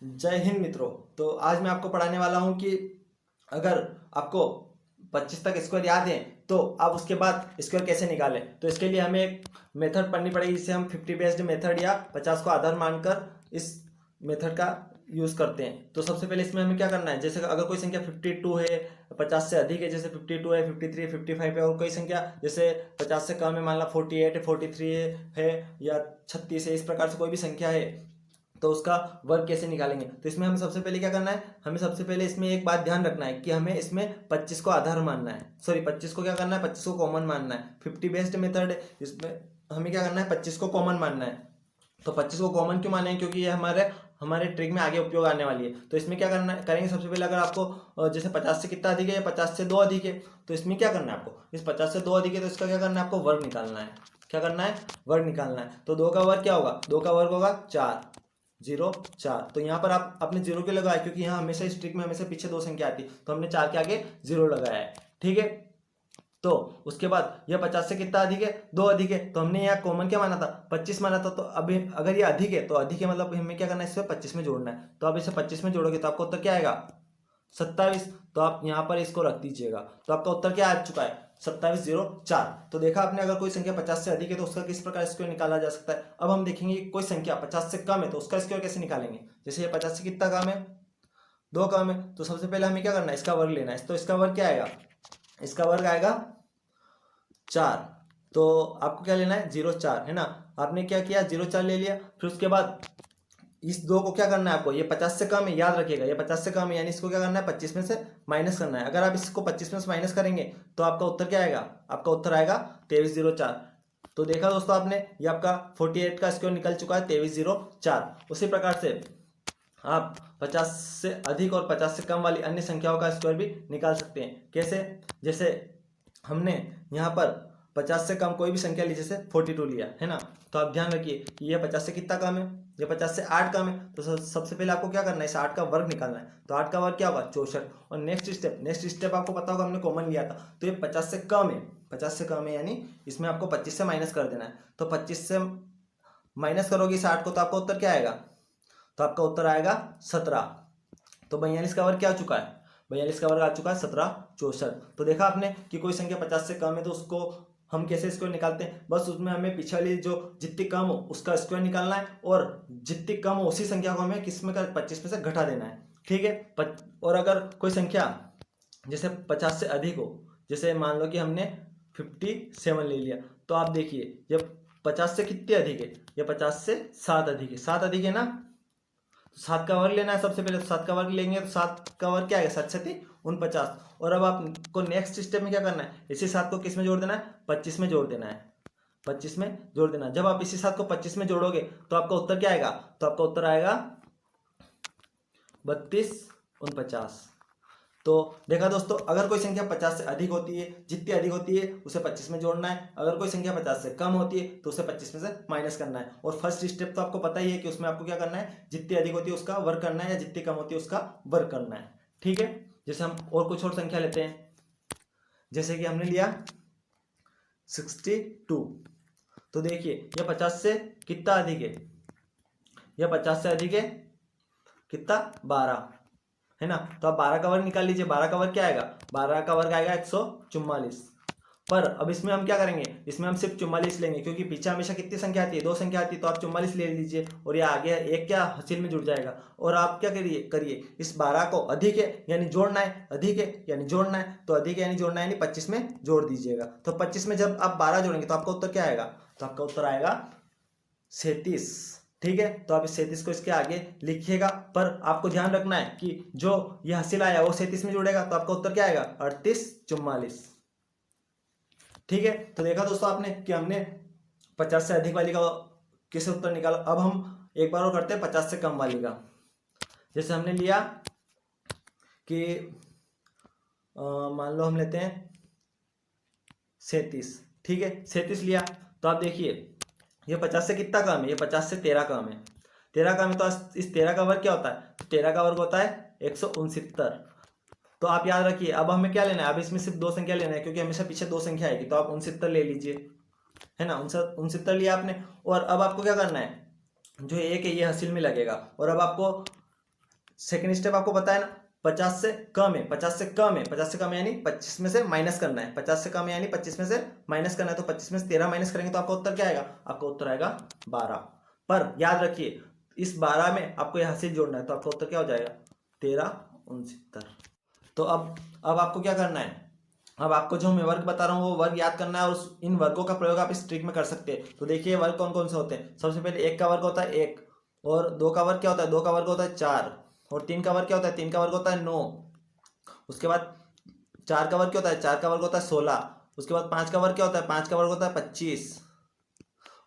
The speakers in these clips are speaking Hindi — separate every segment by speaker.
Speaker 1: जय हिंद मित्रों। तो आज मैं आपको पढ़ाने वाला हूं कि अगर आपको 25 तक स्क्वायर याद है तो आप उसके बाद स्क्वायर कैसे निकालें। तो इसके लिए हमें एक मेथड पढ़नी पड़ेगी जिसे हम 50 बेस्ड मेथड या 50 को आधार मानकर इस मेथड का यूज़ करते हैं। तो सबसे पहले इसमें हमें क्या करना है, जैसे अगर कोई संख्या 52 है, 50 से अधिक है, जैसे 52 है, 53, 55 है, और कोई संख्या जैसे 50 से कम है, मान ला 48 है, 43 है या 36 है, इस प्रकार से कोई भी संख्या है तो उसका वर्ग कैसे निकालेंगे। तो इसमें हमें सबसे पहले क्या करना है, हमें सबसे पहले इसमें एक बात ध्यान रखना है कि हमें इसमें 25 को आधार मानना है, सॉरी 25 को क्या करना है, 25 को कॉमन मानना है। 50 बेस्ड मेथड है, इसमें हमें क्या करना है, 25 को कॉमन मानना है। तो 25 को कॉमन क्यों माने, क्योंकि ये हमारे हमारे ट्रिक में आगे उपयोग आने वाली है। तो इसमें क्या करना करेंगे, सबसे पहले अगर आपको जैसे 50 से कितना अधिक है या 50 से 2 अधिक है, तो इसमें क्या करना है, आपको इस 50 से 2 अधिक है तो इसका क्या करना है, आपको वर्ग निकालना है। क्या करना है, वर्ग निकालना है। तो 2 का वर्ग क्या होगा, 2 का वर्ग होगा 4, 0 4। तो यहाँ पर आप अपने 0 क्यों लगाए, क्योंकि यहाँ हमेशा इस ट्रिक में हमेशा पीछे 2 संख्या आती, तो हमने 4 के आगे 0 लगाया है। ठीक है। तो उसके बाद यह 50 से कितना अधिक है, 2 अधिक है, तो हमने यहाँ कॉमन क्या माना था, 25 माना था। तो अभी अगर ये अधिक है तो अधिक है मतलब हमें क्या करना है, इसे 25 में जोड़ना है। तो आप इसे 25 में जोड़ोगे तो आपका उत्तर क्या आएगा, 27। तो आप यहाँ पर इसको रख दीजिएगा, तो आपका उत्तर क्या आ चुका है, 2704। तो देखा आपने, अगर कोई संख्या 50 से अधिक है तो उसका किस प्रकार स्क्वायर निकाला जा सकता है। अब हम देखेंगे कोई संख्या 50 से कम है तो उसका स्क्वायर कैसे निकालेंगे। जैसे ये 50 से कितना कम है, 2 कम है, तो सबसे पहले हमें क्या करना है, इसका वर्ग लेना है। तो इसका वर्ग क्या आएगा, इसका वर्ग आएगा 4। तो आपको क्या लेना है, 0 4 है ना। आपने क्या किया, 0 4 ले लिया। फिर उसके बाद इस 2 को क्या करना है आपको, ये 50 से कम है, याद रखिएगा ये 50 से कम है, यानी इसको क्या करना है, 25 में से माइनस करना है। अगर आप इसको 25 में से माइनस करेंगे तो आपका उत्तर क्या आएगा, आपका उत्तर आएगा 2304। तो देखा दोस्तों आपने, ये आपका 48 का स्क्वायर निकल चुका है 2304। उसी प्रकार से आप 50 से अधिक और 50 से कम वाली अन्य संख्याओं का स्क्वायर भी निकाल सकते हैं। कैसे, जैसे हमने यहाँ पर 50 से कम कोई भी संख्या ली, जैसे 42 लिया है ना। तो आप ध्यान रखिए कि यह 50 से कितना कम है, ये 50 से 8 कम है। तो सबसे पहले आपको क्या करना है, इस 8 का वर्ग निकालना है। तो 8 का वर्ग क्या होगा, 64। और नेक्स्ट स्टेप आपको पता होगा, हमने कॉमन लिया था। तो ये 50 से कम है, 50 से कम है, यानी इसमें आपको 25 से माइनस कर देना है। तो 25 से माइनस करोगे इस 8 को तो आपका उत्तर क्या आएगा, तो आपका उत्तर आएगा 17। तो 42 का वर्ग क्या आ चुका है, 42 का वर्ग आ चुका है 1764। तो देखा आपने कि कोई संख्या 50 से कम है तो उसको हम कैसे स्क्वायर निकालते हैं, बस उसमें हमें पीछे वाली जो जितनी कम हो उसका स्क्वायर निकालना है, और जितनी कम हो उसी संख्या को हमें किस में कर 25 में से घटा देना है। ठीक है। और अगर कोई संख्या जैसे 50 से अधिक हो, जैसे मान लो कि हमने 57 ले लिया, तो आप देखिए जब 50 से कितने अधिक है, ये 50 से 7 अधिक है, 7 अधिक है ना। तो 7 का वर्ग लेना है सबसे पहले। तो 7 का वर्ग लेंगे तो 7 का वर्ग क्या आएगा, 7 7 49। और अब आपको नेक्स्ट स्टेप में क्या करना है, इसी 7 को किस में जोड़ देना है, 25 में जोड़ देना है, 25 में जोड़ देना। जब आप इसी 7 को 25 में जोड़ोगे तो आपका उत्तर क्या आएगा, तो आपका उत्तर आएगा 3249। तो देखा दोस्तों, अगर कोई संख्या 50 से अधिक होती है, जितनी अधिक होती है उसे 25 में जोड़ना है। अगर कोई संख्या 50 से कम होती है तो उसे 25 में से माइनस करना है। और फर्स्ट स्टेप तो आपको पता ही है कि उसमें आपको क्या करना है, जितनी अधिक होती है उसका वर्ग करना है, या जितनी कम होती है उसका वर्ग करना है। ठीक है। जैसे हम और कुछ और संख्या लेते हैं, जैसे कि हमने लिया 62। तो देखिए यह 50 से कितना अधिक है, यह 50 से अधिक है कितना, 12 है ना। तो आप 12 का वर्ग निकाल लीजिए। 12 का वर्ग क्या आएगा, 12 का वर्ग आएगा 144। पर अब इसमें हम क्या करेंगे, इसमें हम सिर्फ 44 लेंगे, क्योंकि पीछे हमेशा कितनी संख्या आती है, 2 संख्या आती है। तो आप 44 ले लीजिए और ये आगे एक क्या हासिल में जुड़ जाएगा। और आप क्या करिए करिए इस 12 को अधिक है यानी जोड़ना है, अधिक है यानी जोड़ना है, तो अधिक है यानी जोड़ना है यानी 25 में जोड़ दीजिएगा। तो 25 में जब आप 12 जोड़ेंगे तो आपका उत्तर क्या आएगा, तो आपका उत्तर आएगा 37। ठीक है। तो आप इस 37 को इसके आगे लिखिएगा, पर आपको ध्यान रखना है कि जो ये हासिल आया वो 37 में जुड़ेगा, तो आपका उत्तर क्या आएगा, 3844। ठीक है। तो देखा दोस्तों आपने कि हमने 50 से अधिक वाली का किसे उत्तर निकाला। अब हम एक बार और करते हैं 50 से कम वाली का। जैसे हमने लिया कि मान लो हम लेते हैं 37। ठीक है, 37 लिया। तो आप देखिए ये 50 से कितना कम है, ये 50 से 13 कम है। 13 कम है तो इस 13 का वर्ग क्या होता है, तो 13 का वर्ग होता है 169। तो आप याद रखिए, अब हमें क्या लेना है, अब इसमें सिर्फ 2 संख्या लेना है, क्योंकि हमेशा पीछे 2 संख्या आएगी। तो आप 69 ले लीजिए, है ना। 69 लिया आपने। और अब आपको क्या करना है, जो एक है ये हासिल में लगेगा। और अब आपको सेकंड स्टेप आपको बताया ना, 50 से कम है, 50 से कम है, 50 से कम है यानी 25 में से माइनस करना है, 50 से कम है यानी 25 में से माइनस करना है। तो 25 में से 13 माइनस करेंगे तो आपका उत्तर क्या आएगा? आपका उत्तर आएगा 12। पर याद रखिए इस 12 में आपको ये हासिल जोड़ना है, तो आपका उत्तर क्या हो जाएगा? 13 69। तो अब आपको क्या करना है? अब आपको जो मैं वर्ग बता रहा हूँ वो वर्ग याद करना है, और इन वर्गों का प्रयोग आप इस ट्रिक में कर सकते हैं। तो देखिए वर्ग कौन कौन से होते हैं। सबसे पहले 1 का वर्ग होता है 1, और 2 का वर्ग क्या होता है? 2 का वर्ग होता है 4, और 3 का वर्ग क्या होता है? 3 का वर्ग होता है 9। उसके बाद 4 का वर्ग क्या होता है? 4 का वर्ग होता है 16। उसके बाद 5 का वर्ग क्या होता है? 5 का वर्ग होता है 25।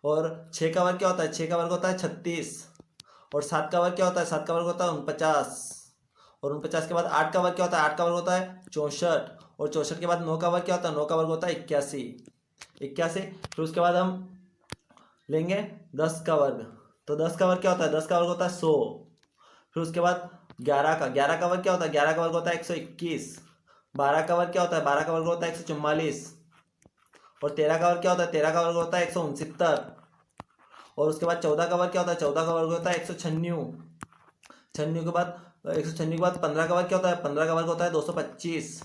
Speaker 1: और 6 का वर्ग क्या होता है? 6 का वर्ग होता है 36। और 7 का वर्ग क्या होता है? 7 का वर्ग होता है 49। और 49 के बाद 8 का वर्ग क्या होता है? 8 का वर्ग होता है 64। और 64 के बाद 9 का वर्ग क्या होता है? 9 का वर्ग होता है 81। 81। फिर उसके बाद हम लेंगे 10 का वर्ग। तो 10 का वर्ग क्या होता है? 10 का वर्ग होता है 100। फिर उसके बाद 11 का वर्ग क्या होता है? 11 का वर्ग होता है 121। 12 का वर्ग क्या होता है? 12 का वर्ग होता है 144। और 13 का वर्ग क्या होता है? 13 का वर्ग होता है 169। और उसके बाद 14 का वर्ग क्या होता है? 14 का वर्ग होता है 196। 96 के बाद 196 के बाद 15 का वर्ग क्या होता है? 15 का वर्ग होता है 225।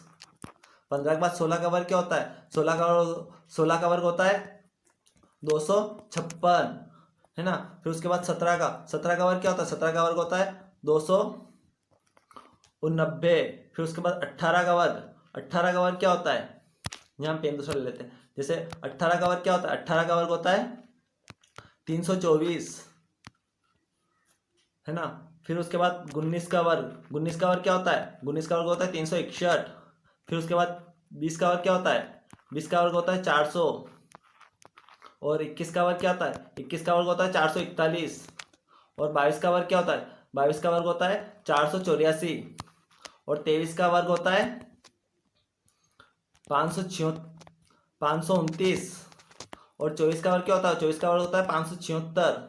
Speaker 1: 15 के बाद 16 का वर्ग क्या होता है? 16 का वर्ग होता है 256, है ना। फिर उसके बाद 17 का वर्ग क्या होता है? 17 का वर्ग होता है 289। फिर उसके बाद 18 का वर्ग क्या होता है? यहाँ हम पेन दूसरा ले लेते हैं। जैसे 18 का वर्ग क्या होता है? 18 का वर्ग होता है 324, है ना। फिर उसके बाद 19 का वर्ग, 19 का वर्ग क्या होता है? 19 का वर्ग होता है 361। फिर उसके बाद 20 का वर्ग क्या होता है? 20 का वर्ग होता है 400। और 21 का वर्ग क्या होता है? 21 का वर्ग होता है 441। और 22 का वर्ग क्या होता है? 22 का वर्ग होता है 484। और 23 का वर्ग होता है 529। और 24 का वर्ग क्या होता है? 24 का वर्ग होता है 576।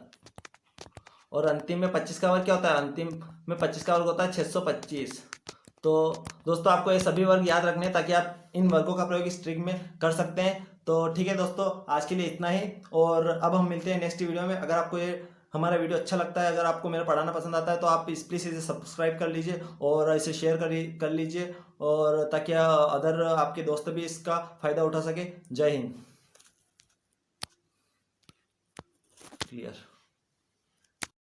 Speaker 1: और अंतिम में 25 का वर्ग क्या होता है? अंतिम में 25 का वर्ग होता है 625। तो दोस्तों आपको ये सभी वर्ग याद रखने हैं ताकि आप इन वर्गों का प्रयोग इस ट्रिक में कर सकते हैं। तो ठीक है दोस्तों, आज के लिए इतना ही, और अब हम मिलते हैं नेक्स्ट वीडियो में। अगर आपको ये हमारा वीडियो अच्छा लगता है, अगर आपको मेरा पढ़ाना पसंद आता है, तो आप प्लीज़ इसे सब्सक्राइब कर लीजिए और इसे शेयर कर लीजिए, और ताकि अदर आपके दोस्त भी इसका फ़ायदा उठा सके। जय हिंद। क्लियर।